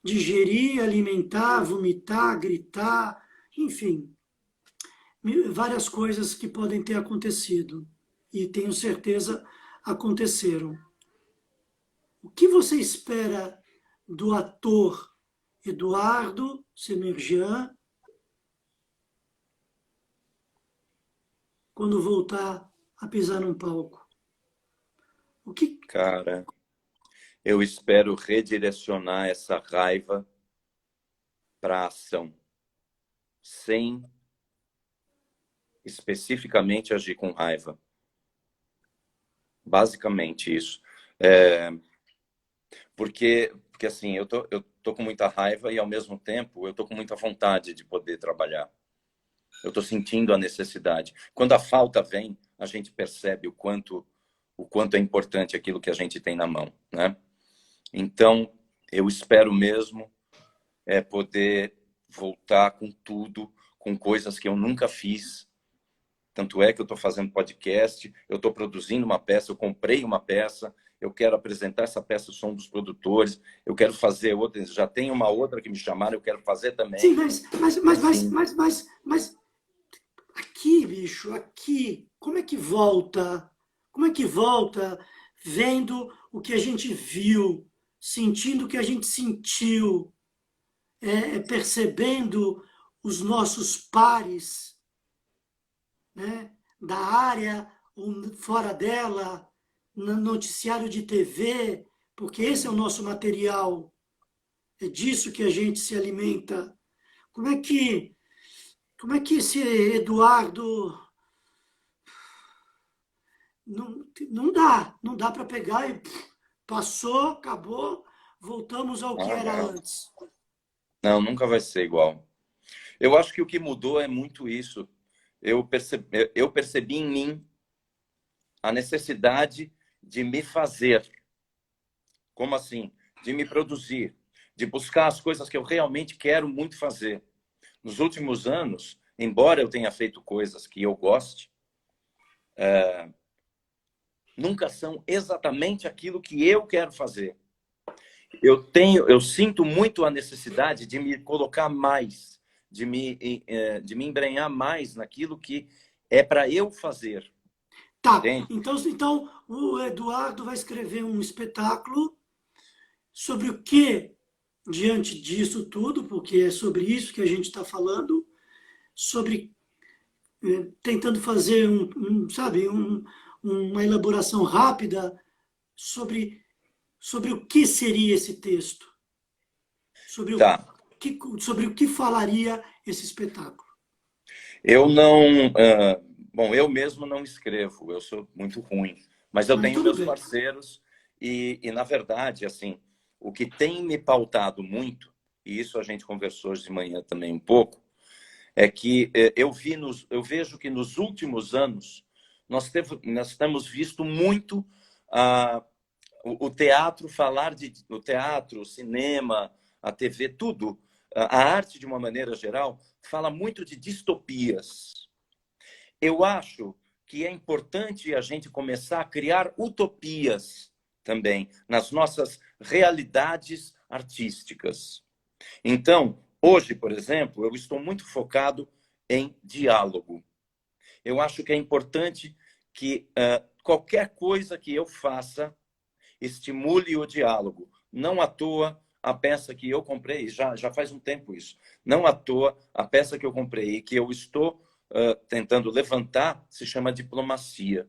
digerir, alimentar, vomitar, gritar, enfim, várias coisas que podem ter acontecido e tenho certeza aconteceram. O que você espera do ator Eduardo Semerjian quando voltar a pisar num palco? O que Cara, eu espero redirecionar essa raiva para ação, sem especificamente agir com raiva. Basicamente isso. Porque assim, eu tô com muita raiva e ao mesmo tempo eu tô com muita vontade de poder trabalhar. Eu tô sentindo a necessidade. Quando a falta vem, a gente percebe o quanto é importante aquilo que a gente tem na mão, né? Então, eu espero mesmo poder voltar com tudo, com coisas que eu nunca fiz. Tanto é que eu estou fazendo podcast, eu estou produzindo uma peça, eu comprei uma peça, eu quero apresentar essa peça, eu sou um dos produtores, eu quero fazer outra, já tem uma outra que me chamaram, eu quero fazer sim, também. Assim, mas aqui, bicho, aqui, como é que volta? Como é que volta vendo o que a gente viu, sentindo o que a gente sentiu, percebendo os nossos pares, né, da área ou fora dela, no noticiário de TV, porque esse é o nosso material, é disso que a gente se alimenta. Como é que esse Eduardo não dá para pegar e passou, acabou, voltamos ao que Ah, era não. antes. Não, nunca vai ser igual. Eu acho que o que mudou é muito isso. Eu percebi em mim a necessidade de me fazer. Como assim? De me produzir, de buscar as coisas que eu realmente quero muito fazer. Nos últimos anos, embora eu tenha feito coisas que eu goste, nunca são exatamente aquilo que eu quero fazer. Eu sinto muito a necessidade de me colocar mais, de me embrenhar mais naquilo que é para eu fazer, Tá, entende? então o Eduardo vai escrever um espetáculo sobre o que, diante disso tudo, porque é sobre isso que a gente está falando, sobre tentando fazer sabe, uma elaboração rápida sobre o que seria esse texto, sobre Tá. sobre o que falaria esse espetáculo. Eu não, bom, eu mesmo não escrevo, eu sou muito ruim, mas eu Mas tenho tudo meus bem. parceiros na verdade, assim, o que tem me pautado muito, e isso a gente conversou hoje de manhã também um pouco, é que eu vejo que nos últimos anos nós temos visto muito ah, o teatro falar o teatro, o cinema, a TV, tudo, a arte de uma maneira geral, fala muito de distopias. Eu acho que é importante a gente começar a criar utopias também nas nossas realidades artísticas. Então, hoje, por exemplo, eu estou muito focado em diálogo. Eu acho que é importante que qualquer coisa que eu faça estimule o diálogo. Não à toa a peça que eu comprei, já faz um tempo isso, não à toa a peça que eu comprei e que eu estou tentando levantar se chama Diplomacia.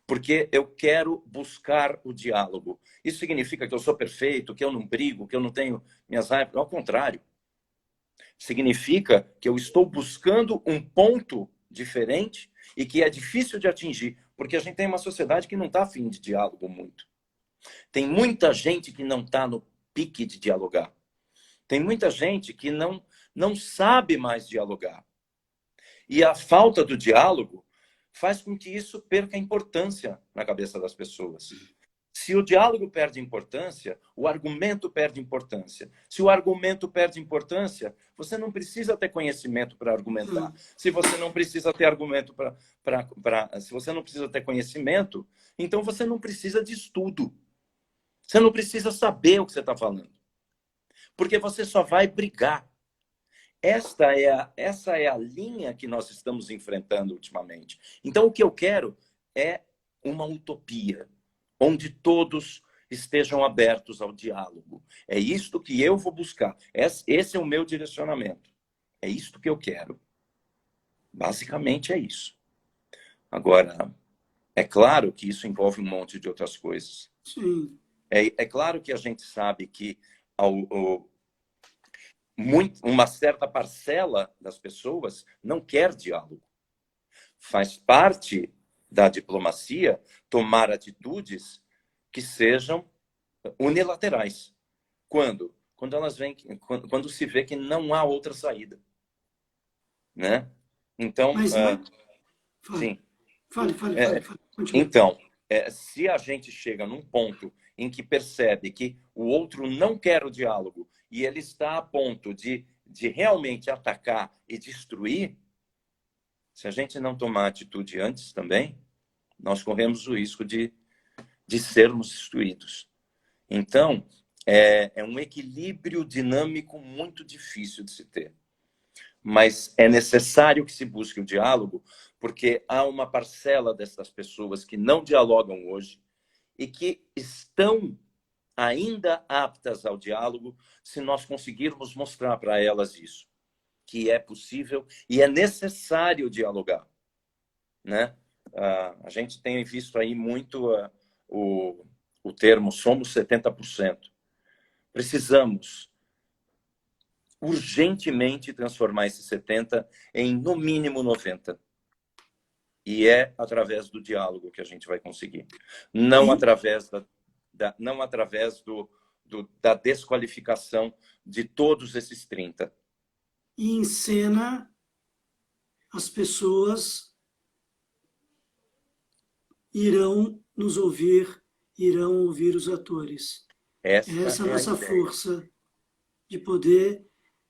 Porque eu quero buscar o diálogo. Isso significa que eu sou perfeito, que eu não brigo, que eu não tenho minhas raivas. Ao contrário. Significa que eu estou buscando um ponto diferente e que é difícil de atingir, porque a gente tem uma sociedade que não está afim de diálogo muito. Tem muita gente que não está no pique de dialogar. Tem muita gente que não sabe mais dialogar. E a falta do diálogo faz com que isso perca importância na cabeça das pessoas. Se o diálogo perde importância, o argumento perde importância. Se o argumento perde importância, você não precisa ter conhecimento para argumentar. Se você não precisa ter argumento se você não precisa ter conhecimento, então você não precisa de estudo. Você não precisa saber o que você está falando. Porque você só vai brigar. Essa é a linha que nós estamos enfrentando ultimamente. Então, o que eu quero é uma utopia, onde todos estejam abertos ao diálogo. É isto que eu vou buscar. Esse é o meu direcionamento. É isto que eu quero. Basicamente é isso. Agora, é claro que isso envolve um monte de outras coisas. Sim. É claro que a gente sabe que uma certa parcela das pessoas não quer diálogo. Faz parte da diplomacia tomar atitudes que sejam unilaterais. Quando? Quando elas vêm, quando se vê que não há outra saída, né? Então, Mas fale, sim. fale. Continue. Então, se a gente chega num ponto em que percebe que o outro não quer o diálogo e ele está a ponto de realmente atacar e destruir, se a gente não tomar atitude antes também, nós corremos o risco de sermos destruídos. Então, é um equilíbrio dinâmico muito difícil de se ter. Mas é necessário que se busque o diálogo, porque há uma parcela dessas pessoas que não dialogam hoje e que estão ainda aptas ao diálogo se nós conseguirmos mostrar para elas isso, que é possível e é necessário dialogar, né? A gente tem visto aí muito o termo somos 70%. Precisamos urgentemente transformar esses 70 em no mínimo 90. E é através do diálogo que a gente vai conseguir. Não através não através da desqualificação de todos esses 30. E em cena, as pessoas irão nos ouvir, irão ouvir os atores. Essa é a nossa força de poder,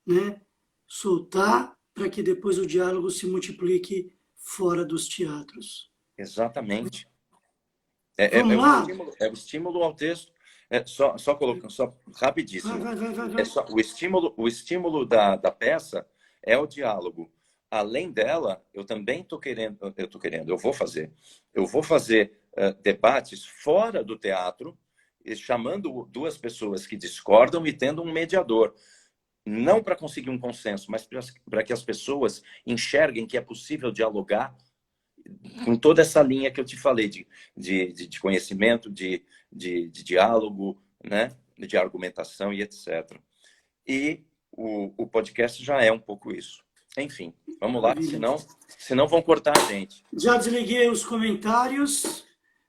né, soltar para que depois o diálogo se multiplique fora dos teatros. Exatamente. Vamos lá? É o estímulo ao texto. Só colocando, só rapidíssimo. Vai. O estímulo da peça é o diálogo. Além dela, eu também eu vou fazer debates fora do teatro, chamando duas pessoas que discordam e tendo um mediador. Não para conseguir um consenso, mas para que as pessoas enxerguem que é possível dialogar com toda essa linha que eu te falei de conhecimento, de diálogo, né? De argumentação e etc. E o podcast já é um pouco isso. Enfim, vamos lá, senão vão cortar a gente. Já desliguei os comentários.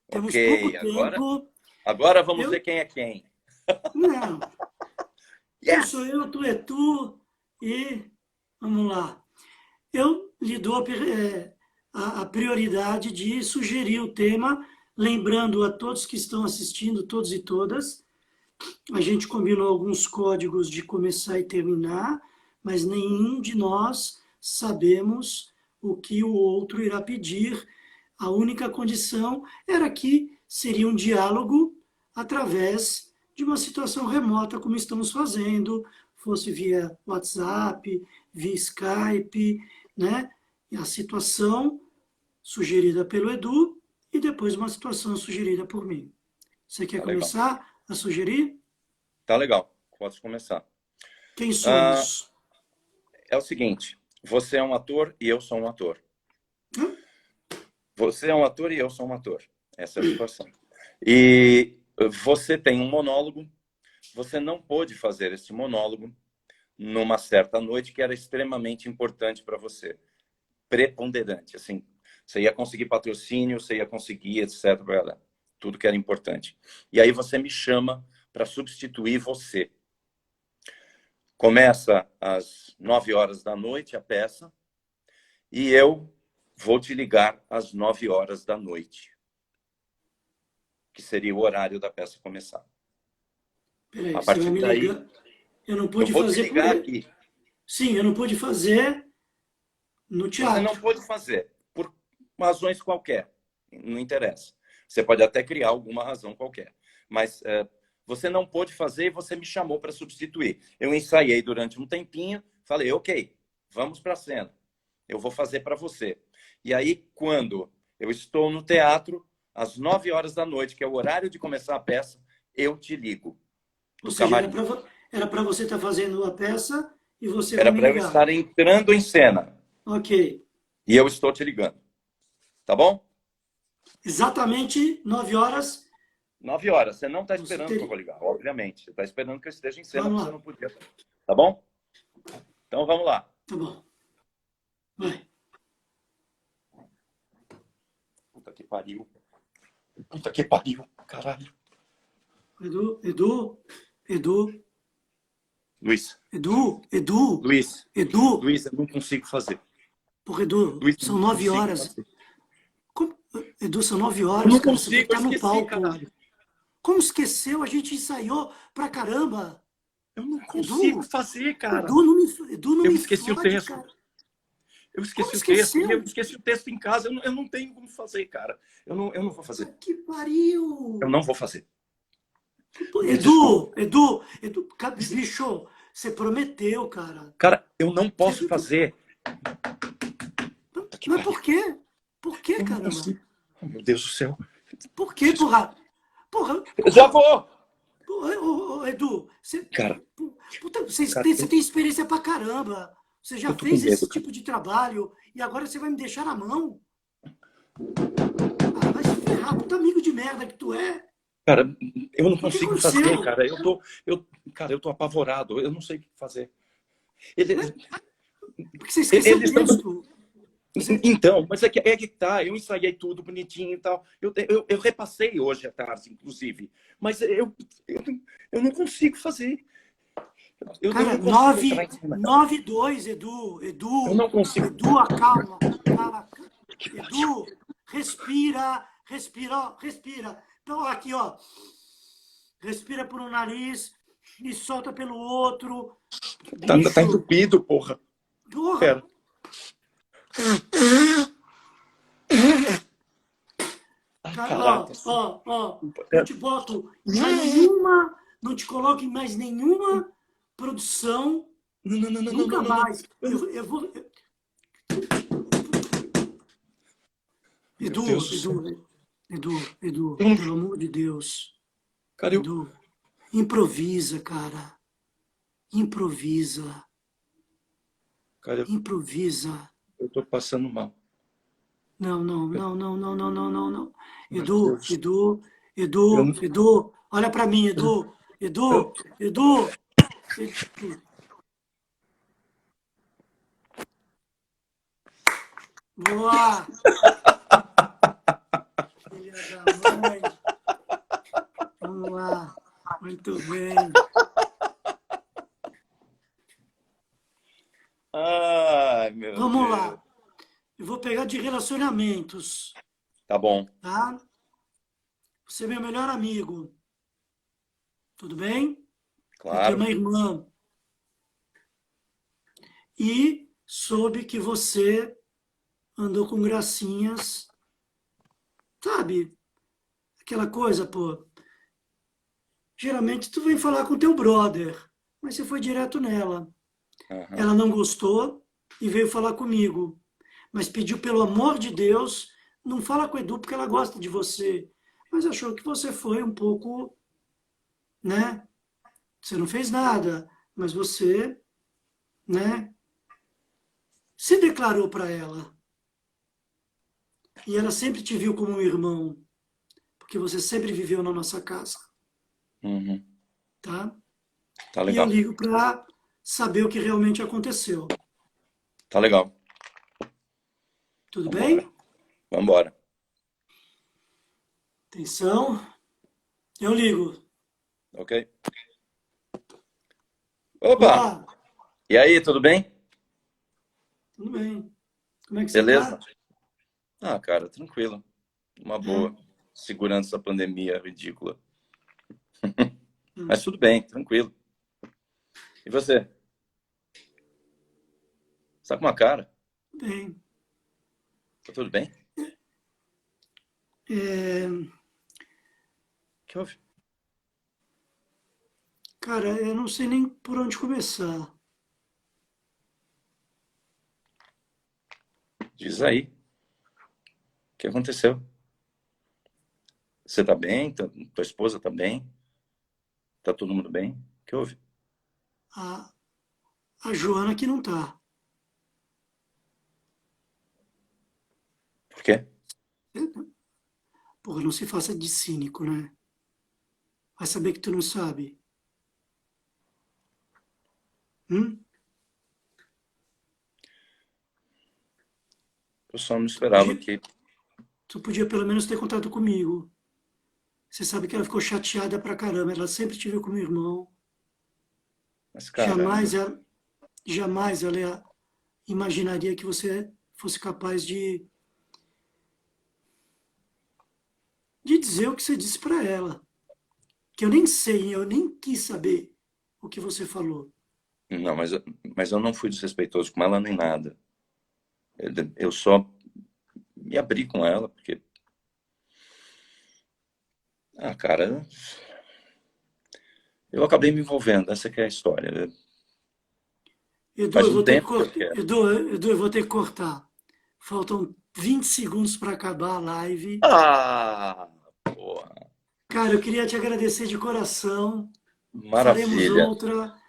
Temos pouco tempo. Agora vamos ver quem é quem. Não. Yes! Eu sou eu, tu é tu, e vamos lá. Eu lhe dou a prioridade de sugerir o tema, lembrando a todos que estão assistindo, todos e todas, a gente combinou alguns códigos de começar e terminar, mas nenhum de nós sabemos o que o outro irá pedir. A única condição era que seria um diálogo através de uma situação remota, como estamos fazendo, fosse via WhatsApp, via Skype, né? A situação sugerida pelo Edu e depois uma situação sugerida por mim. Você quer começar a sugerir? Tá legal, posso começar. Quem somos? É o seguinte, você é um ator e eu sou um ator. Você é um ator e eu sou um ator. Essa é a situação. E você tem um monólogo, você não pôde fazer esse monólogo numa certa noite que era extremamente importante para você. Preponderante, assim. Você ia conseguir patrocínio, você ia conseguir, etc. Tudo que era importante. E aí você me chama para substituir você. Começa às 9 horas da noite a peça e eu vou te ligar às 9 horas da noite, que seria o horário da peça começar. Peraí, a partir daí, eu não pude fazer te ligar aqui. Sim, eu não pude fazer no teatro. Você não pôde fazer, por razões qualquer, não interessa. Você pode até criar alguma razão qualquer, mas você não pôde fazer e você me chamou para substituir. Eu ensaiei durante um tempinho, falei, ok, vamos para a cena. Eu vou fazer para você. E aí, quando eu estou no teatro, às 9 horas da noite, que é o horário de começar a peça, eu te ligo. Ou seja, era para você estar fazendo a peça e você era para eu estar entrando em cena. Ok. E eu estou te ligando. Tá bom? Exatamente 9 horas. 9 horas. Você não está esperando que eu vou ligar, obviamente. Você está esperando que eu esteja em cena, porque você não podia. Tá bom? Então vamos lá. Tá bom. Vai. Puta que pariu. Puta que pariu, caralho. Edu. Luiz. Luiz, eu não consigo fazer. Porra, Edu, Luiz, são 9 horas. Edu, são 9 horas. Eu não cara, consigo, você tá no palco. Caralho. Como esqueceu? A gente ensaiou pra caramba. Eu não consigo fazer, cara. Edu, não eu me esqueci fode, o texto. Cara. Eu esqueci o texto. E eu esqueci o texto em casa. Eu não tenho como fazer, cara. Eu não vou fazer. Que pariu! Eu não vou fazer. Edu, bicho, você prometeu, cara. Cara, eu não posso fazer. Mas por quê? Por quê, cara? Oh, meu Deus do céu. Por quê, porra? Eu já vou! Edu, você cara, tem experiência pra caramba. Você já fez esse tipo de trabalho e agora você vai me deixar na mão? Ah, vai se ferrar, puta amigo de merda que tu é. Cara, eu não consigo fazer, cara. Eu tô apavorado. Eu não sei o que fazer. Porque você esqueceu o texto. Então, mas é que tá, eu ensaiei tudo bonitinho e tal. Eu repassei hoje à tarde, inclusive. Mas eu não consigo fazer. Eu Cara, não consigo entrar em cima. 9-2, Edu. Eu Edu, não consigo. Edu, acalma. Calma. Edu, respira, respira, ó, respira. Então, aqui, ó. Respira por um nariz e solta pelo outro. Tá Bicho. entupido, porra. Porra. Pera. Cara, ó. Não te boto em mais nenhuma, não te coloco em mais nenhuma produção. Não. Nunca mais. Eu vou. Edu, pelo amor de Deus. Cara, Edu, improvisa, cara. Improvisa. Cara, improvisa. Eu tô passando mal. Não. Meu Deus. Edu, olha pra mim, Edu. Boa! Filha da mãe. Vamos lá. Muito bem. Ai, meu Deus. Vamos lá. Eu vou pegar de relacionamentos. Tá bom. Tá? Você é meu melhor amigo. Tudo bem? Claro. Eu tenho uma irmã. E soube que você andou com gracinhas. Sabe? Aquela coisa, pô. Geralmente tu vem falar com teu brother, mas você foi direto nela. Uhum. Ela não gostou e veio falar comigo. Mas pediu, pelo amor de Deus, não fala com a Edu porque ela gosta de você. Mas achou que você foi um pouco, né? Você não fez nada, mas você, né? Se declarou para ela. E ela sempre te viu como um irmão, porque você sempre viveu na nossa casa. Uhum. Tá? Tá E eu legal. ligo para saber o que realmente aconteceu. Tá legal. Tudo Vambora. bem? Vambora. Atenção. Eu ligo. Ok? Opa! Olá. E aí, tudo bem? Tudo bem. Como é que Beleza? você Ah, cara, tranquilo. Uma boa. Segurando essa pandemia ridícula. Mas tudo bem, tranquilo. E você? Você tá com uma cara? Bem. Tá tudo bem? O que houve? Cara, eu não sei nem por onde começar. Diz aí. O que aconteceu? Você tá bem? Tua esposa tá bem? Tá todo mundo bem? O que houve? A Joana que não tá. Por quê? Porra, não se faça de cínico, né? Vai saber que tu não sabe. Eu só não esperava que... Tu podia pelo menos ter contado comigo. Você sabe que ela ficou chateada pra caramba. Ela sempre te viu como irmão. Mas, cara... Jamais ela imaginaria que você fosse capaz de dizer o que você disse pra ela. Que eu nem sei, eu nem quis saber o que você falou. Não, mas eu não fui desrespeitoso com ela nem nada. Eu só me abri com ela, porque... Ah, cara... Eu acabei me envolvendo, essa que é a história. Edu, Faz eu um vou ter que tempo que eu quero. Edu, eu vou ter que cortar. Faltam 20 segundos para acabar a live. Ah, porra. Cara, eu queria te agradecer de coração. Maravilha. Faremos outra.